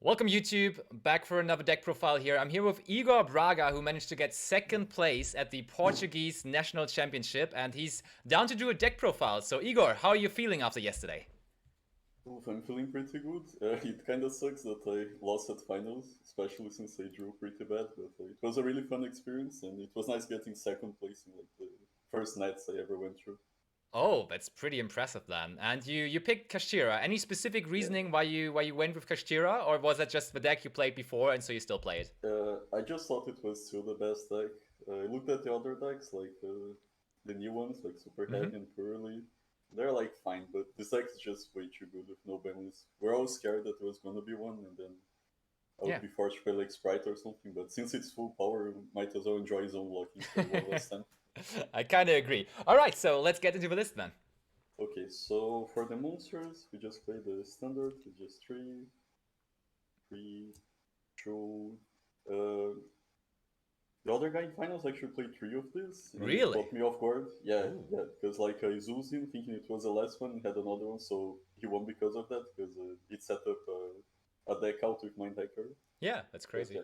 Welcome YouTube, back for another deck profile here. I'm here with Igor Braga, who managed to get second place at the Portuguese National Championship, and he's down to do a deck profile. So Igor, how are you feeling after yesterday? Oof, I'm feeling pretty good. It kind of sucks that I lost at finals, especially since I drew pretty bad, but it was a really fun experience, and it was nice getting second place in like the first nights I ever went through. Oh, that's pretty impressive then. And you picked Kashtira. Any specific Yeah. reasoning why you went with Kashtira, or was that just the deck you played before and so you still play it? I just thought it was still the best deck. I looked at the other decks, like the new ones, like Super Mm-hmm. Heavy and Purely. They're like fine, but this deck is just way too good with no balance. We're all scared that there was gonna be one, and then I would Yeah, be forced to play like Sprite or something, but since it's full power, might as well enjoy his own luck instead of one last time. I kind of agree. All right, so let's get into the list then. Okay, so for the monsters, we just play the standard, it's just three, two. Uh, the other guy in finals actually played three of this, and it Really? caught me off guard. Yeah, Ooh. yeah, because like I zoomed in thinking it was the last one, had another one, so he won because of that, because it set up a deck out with Mind Hacker. Yeah, that's But crazy. yeah,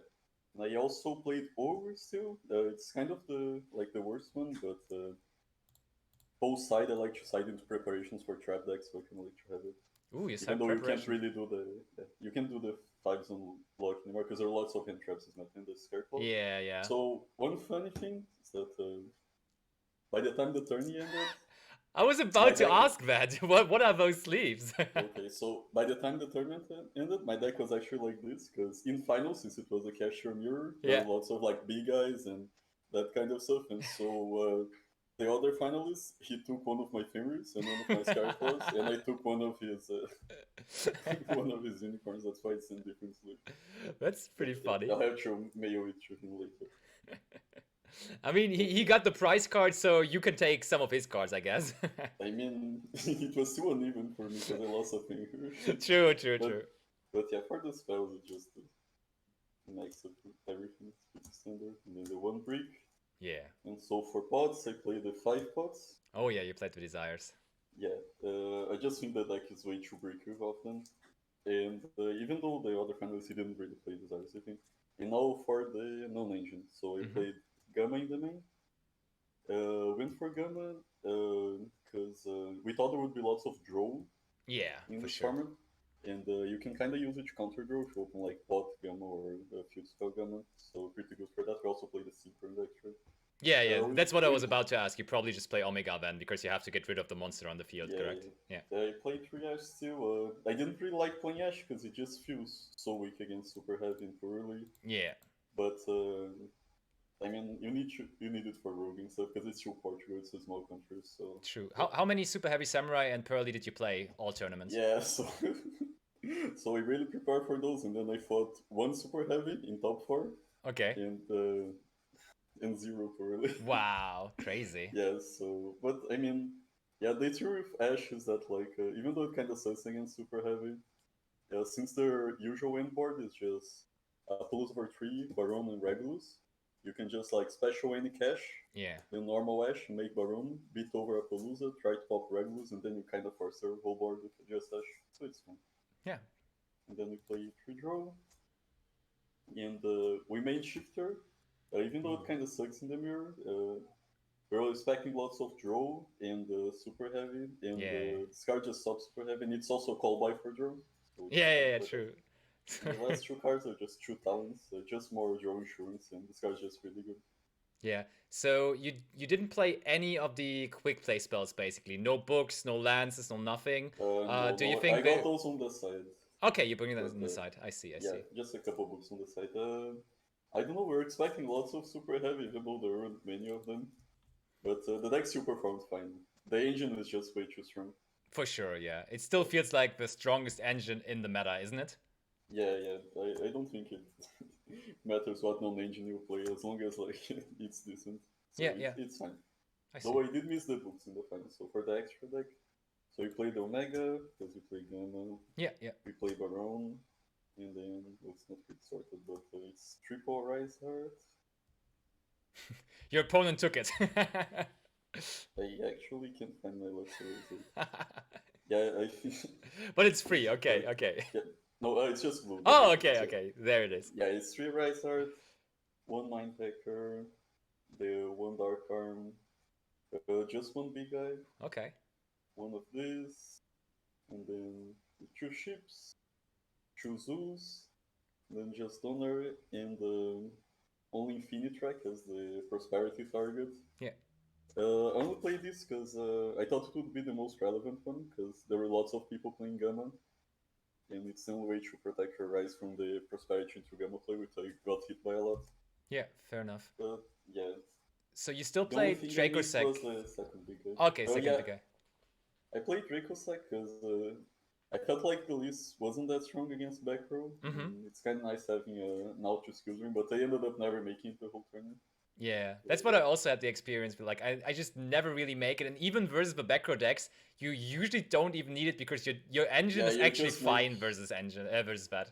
and I also played Over still. It's kind of the worst one, but both side I like to side into preparations for trap decks, so I can like to have it. Ooh, you Even said though you can't preparation. really do you can do the fives on block anymore because there are lots of hand traps. It's not in the scare code. Yeah, yeah. So one funny thing is that by the time the tourney ended, I was my about to deck. ask that. What are those sleeves? Okay, so by the time the tournament ended, my deck was actually like this because in finals, since it was a Kashtira mirror, there Yeah. were lots of like big guys and that kind of stuff, and so the other finalist he took one of my fingers and one of my scar claws, and I took one of his one of his unicorns. That's why it's in different sleeve. That's But pretty yeah, funny. I'll have to mail it to him later. I mean, he, But he got the prize card, so you can take some of his cards, I guess. I mean, it was too uneven for me because I lost a finger. True, true, but true. but yeah, for the spells, it just makes it everything is pretty standard. And then the one brick. Yeah. And so for pots, I play the five pots. Oh, yeah, you played with desires. Yeah, I just think the deck is way too bricky often. And even though the other finalists he didn't really play desires, I think. And now for the non-engine, so I Hmm. played Gamma in the main. Went for Gamma because we thought there would be lots of draw Yeah, in for this sure. format, and you can kind of use it to counter draw if you open like pot Gamma or field spell Gamma. So pretty good for that. We also play the Synchron deck, right? Yeah, yeah, We that's what I we was about to ask. You probably just play Omega then, because you have to get rid of the monster on the field, yeah, correct? yeah. Yeah. I played 3 Ash still. I didn't really like playing Ash because it just feels so weak against Super Heavy and too early. Yeah, But I mean, you need it for Rogue and stuff because it's still Portugal. It's a small country, so true. yeah, How many Super Heavy Samurai and Pearly did you play all tournaments? yeah. So so I really prepared for those, and then I fought one Super Heavy in top four Okay. and zero for early. Wow, crazy. Yeah. So, but I mean, yeah, the issue with Ash is that like even though it kind of sucks against Super Heavy. Yeah, since their usual end board is just Apollos over 3, Baron, and Regulus, you can just like special any cash, Yeah. then normal Ash, make Baron, beat over Appaloosa, try to pop Regulus, and then you kind of force their whole board with just Ash. So it's fun. Yeah. And then we play 3 draw, and we main Shifter. Even though Ooh. it kind of sucks in the mirror, we're expecting lots of draw and super heavy, and Yeah. this card just stops super heavy, and it's also call by for draw, so we Yeah, just yeah, like yeah, play that. true. And the last two cards are just two talents, just more draw insurance, and this card's just really good. Yeah. So you didn't play any of the quick play spells basically. No books, no lances, no nothing. No, Do you no, I think got they? those on the side, Okay, you're bringing that but on the side. I see. I yeah, see. just a couple books on the side. I don't know, we're expecting lots of super heavy, even though there aren't many of them. But the deck still performed fine. The engine is just way too strong. For sure. Yeah. It still Yeah, feels like the strongest engine in the meta, isn't it? yeah, yeah. I don't think it matters what non-engine you play as long as like it's decent. So Yeah. Yeah. it's fine. I see. Though I did miss the books in the final. So for the extra deck, so we played Omega because we played Gamma, Yeah. Yeah. we played Baron, and then well, it's not really sorted, but it's triple Rise Heart. Your opponent took it. I actually can't find my left, so yeah, I think But it's free. it's Okay. like Okay. yeah, No, it's just blue. Oh, okay, So, okay. There it is. yeah, it's 3 Rise Art, 1 Mind Hacker, the 1 Dark Arm, just 1 big guy, Okay. 1 of this, and then the 2 ships, 2 zoos, then just Donor, and only Infinitrack as the Prosperity target. Yeah. I only played this because I thought it would be the most relevant one, because there were lots of people playing Gamma, and it's the only way to protect your Rise from the Prosperity into Gamma play, which I got hit by a lot. Yeah, fair enough. But yeah, So you still the only played thing I missed Dracosec. was the second big guy. Okay, Oh second yeah, big guy. I played Dracosec because I felt like the list wasn't that strong against back row. Mm-hmm. It's kind of nice having an auto skill ring, but I ended up never making it the whole tournament. Yeah, that's what I also had the experience with. Like, I just never really make it, and even versus the back row decks, you usually don't even need it because your engine Yeah, is you actually just fine make- versus engine versus bad.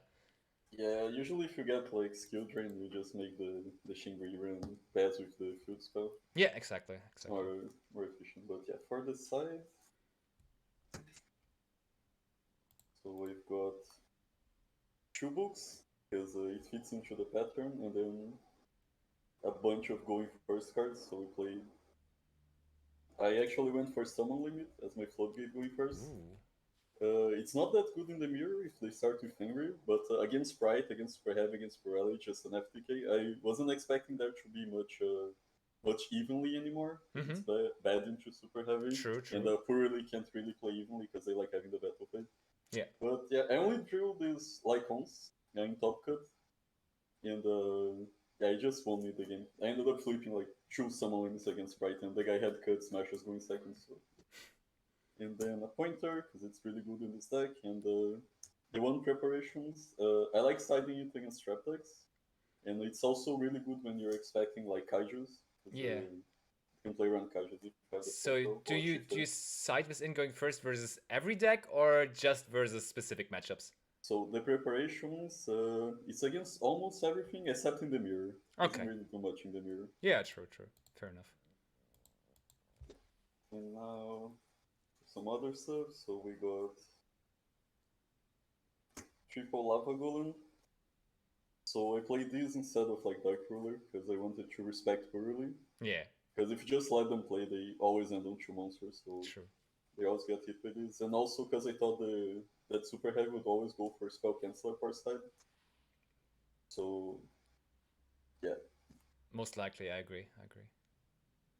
Yeah, usually if you get like skill drain, you just make the Shingri run pass with the field spell. Yeah, exactly, It's exactly. more efficient. But yeah, for the side, so we've got 2 books because it fits into the pattern, and then a bunch of going first cards. So we played. I actually went for Summon Limit as my floodgate going first. Ooh. It's not that good in the mirror if they start with Angry, but against Sprite, against Super Heavy, against Pirelli, just an FTK. I wasn't expecting there to be much evenly anymore. Mm-hmm. It's bad into Super Heavy, True, and true. Pirelli can't really play evenly because they like having the battle phase. Yeah. But yeah, I only drew these Lycons in Top Cut, and yeah, I just won me the game. I ended up flipping like 2 summon limits against Sprite, and the guy had cut smashes going second, so. And then a pointer, because it's really good in this deck, and the one preparations. I like siding it against trap decks, and it's also really good when you're expecting like kaijus, because Yeah. you can play around kaijus if you have the So photo do or you shifter. side with in going first versus every deck or just versus specific matchups? So the preparations, it's against almost everything except in the mirror. Doesn't Okay. really do much in the mirror. Yeah, true, true. Fair enough. And now some other stuff. So we got triple lava golem. So I played these instead of like Dark Ruler because I wanted to respect Purely. Yeah, Because if you just let them play, they always end on 2 monsters, so true. they always get hit by this. And also because I thought that Super Heavy would always go for Spell Canceller first side. So yeah. Most likely, I agree. I agree.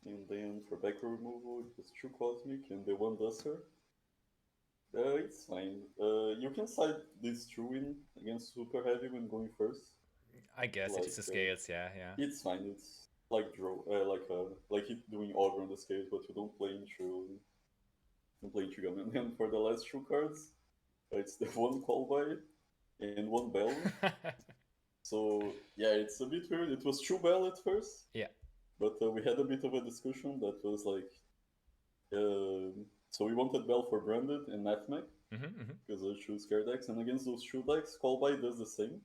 And then for back row removal, it was 2 Cosmic and the 1 Duster. It's fine. You can side these 2 in against Super Heavy when going first. I guess Like, it's the scales. Yeah, yeah. It's fine. It's like draw, like it doing Ogre on the scales, but you don't play into Gamma. And then for the last 2 cards, it's the 1 Call By and 1 Bell. So yeah, it's a bit weird. It was 2 Bell at first. Yeah. But we had a bit of a discussion that was like, so we wanted Bell for Branded and Nightmare because I choose scare decks, and against those 2 decks, Call By does the same.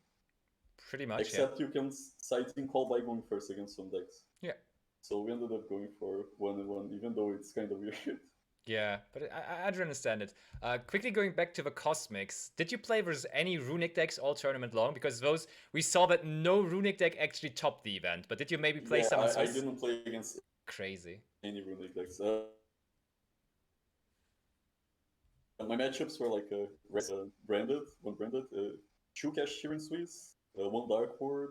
Pretty much, Except you can side in Call By going first against some decks. Yeah. So we ended up going for 1 and 1, even though it's kind of weird. Yeah, but I do understand it. Quickly going back to the Cosmics, did you play versus any Runic decks all tournament long? Because those, we saw that no Runic deck actually topped the event, but did you maybe play some? I didn't play against Crazy. any Runic decks. My matchups were like branded, 2 Kashtira in Swiss, 1 Dark Ward,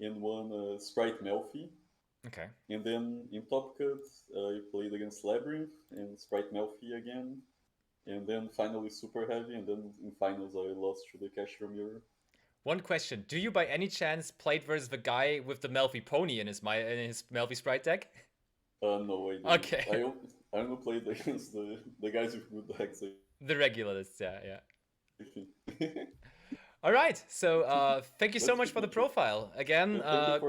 and 1 Sprite Melfi. Okay. And then in Top Cut, I played against Labyrinth and Sprite Melfi again. And then finally Super Heavy, and then in finals I lost to the Kashtira Mirror. One question: do you by any chance played versus the guy with the Melfi Pony in his Melfi Sprite deck? No, I didn't. Okay. I only played against the guys with good decks. The regularists, yeah, yeah. All right, so thank you so much for the profile. Again,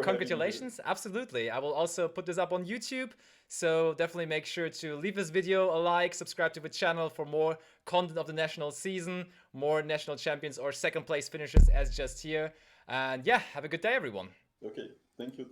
congratulations. Absolutely. I will also put this up on YouTube, so definitely make sure to leave this video a like, subscribe to the channel for more content of the national season, more national champions or second place finishers as just here. And yeah, have a good day, everyone. Okay, thank you.